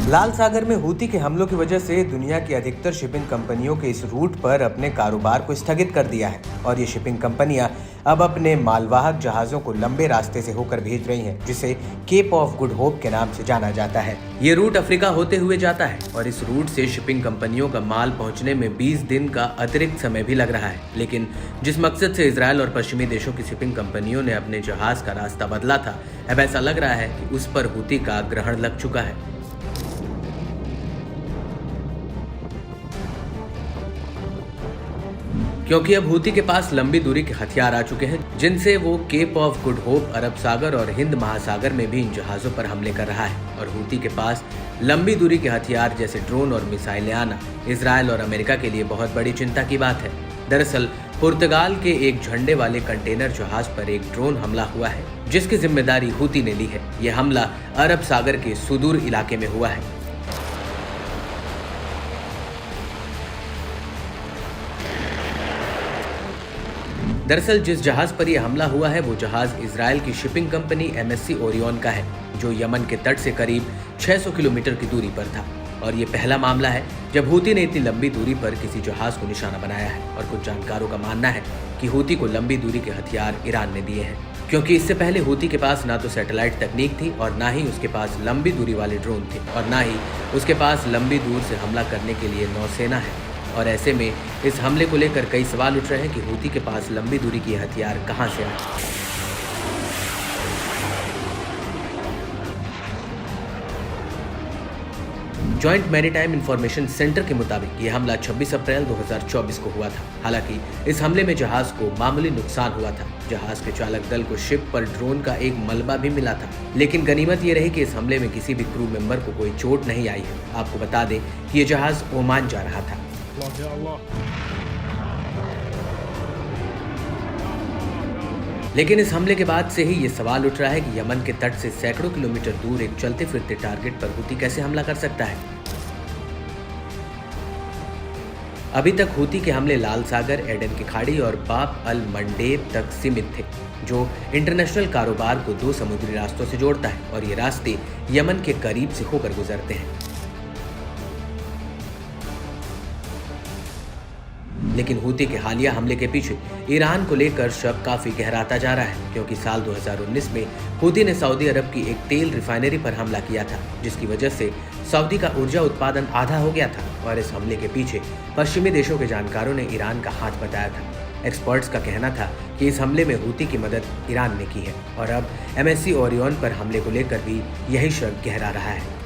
लाल सागर में हूती के हमलों की वजह से दुनिया की अधिकतर शिपिंग कंपनियों के इस रूट पर अपने कारोबार को स्थगित कर दिया है और ये शिपिंग कंपनियां अब अपने मालवाहक जहाजों को लंबे रास्ते से होकर भेज रही हैं, जिसे केप ऑफ गुड होप के नाम से जाना जाता है। ये रूट अफ्रीका होते हुए जाता है और इस रूट से शिपिंग कंपनियों का माल पहुंचने में 20 दिन का अतिरिक्त समय भी लग रहा है। लेकिन जिस मकसद से इजरायल और पश्चिमी देशों की शिपिंग कंपनियों ने अपने जहाज का रास्ता बदला था, अब ऐसा लग रहा है कि उस पर हूती का ग्रहण लग चुका है। क्योंकि अब हूती के पास लंबी दूरी के हथियार आ चुके हैं, जिनसे वो केप ऑफ गुड होप, अरब सागर और हिंद महासागर में भी इन जहाजों पर हमले कर रहा है। और हूती के पास लंबी दूरी के हथियार जैसे ड्रोन और मिसाइलें आना इजरायल और अमेरिका के लिए बहुत बड़ी चिंता की बात है। दरअसल पुर्तगाल के एक झंडे वाले कंटेनर जहाज पर एक ड्रोन हमला हुआ है, जिसकी जिम्मेदारी हूती ने ली है। यह हमला अरब सागर के सुदूर इलाके में हुआ है। दरअसल जिस जहाज पर यह हमला हुआ है वो जहाज इजरायल की शिपिंग कंपनी MSC ओरियन का है, जो यमन के तट से करीब 600 किलोमीटर की दूरी पर था। और ये पहला मामला है जब हूती ने इतनी लंबी दूरी पर किसी जहाज को निशाना बनाया है। और कुछ जानकारों का मानना है कि हूती को लंबी दूरी के हथियार ईरान ने दिए हैं, क्योंकि इससे पहले हूती के पास ना तो सैटेलाइट तकनीक थी और ना ही उसके पास लंबी दूरी वाले ड्रोन थे और ना ही उसके पास लंबी दूर से हमला करने के लिए नौसेना है। और ऐसे में इस हमले को लेकर कई सवाल उठ रहे हैं कि हूती के पास लंबी दूरी के हथियार कहां से आए। जॉइंट मैरीटाइम इंफॉर्मेशन सेंटर के मुताबिक यह हमला 26 अप्रैल 2024 को हुआ था। हालांकि इस हमले में जहाज को मामूली नुकसान हुआ था। जहाज के चालक दल को शिप पर ड्रोन का एक मलबा भी मिला था, लेकिन गनीमत ये रही कि इस हमले में किसी भी क्रू मेंबर को कोई चोट नहीं आई है। आपको बता दें कि यह जहाज ओमान जा रहा था। लेकिन इस हमले के बाद से ही ये सवाल उठ रहा है कि यमन के तट से सैकड़ों किलोमीटर दूर एक चलते फिरते टारगेट पर हूती कैसे हमला कर सकता है। अभी तक हूती के हमले लाल सागर, एडन की खाड़ी और बाब अल मंडेब तक सीमित थे, जो इंटरनेशनल कारोबार को दो समुद्री रास्तों से जोड़ता है और ये रास्ते यमन के करीब से होकर गुजरते हैं। लेकिन हूती के हालिया हमले के पीछे ईरान को लेकर शक काफी गहराता जा रहा है, क्योंकि साल 2019 में हूती ने सऊदी अरब की एक तेल रिफाइनरी पर हमला किया था, जिसकी वजह से सऊदी का ऊर्जा उत्पादन आधा हो गया था। और इस हमले के पीछे पश्चिमी देशों के जानकारों ने ईरान का हाथ बताया था। एक्सपर्ट्स का कहना था कि इस हमले में हूती की मदद ईरान ने की है और अब MSC ओरियन पर हमले को लेकर भी यही शक गहरा रहा है।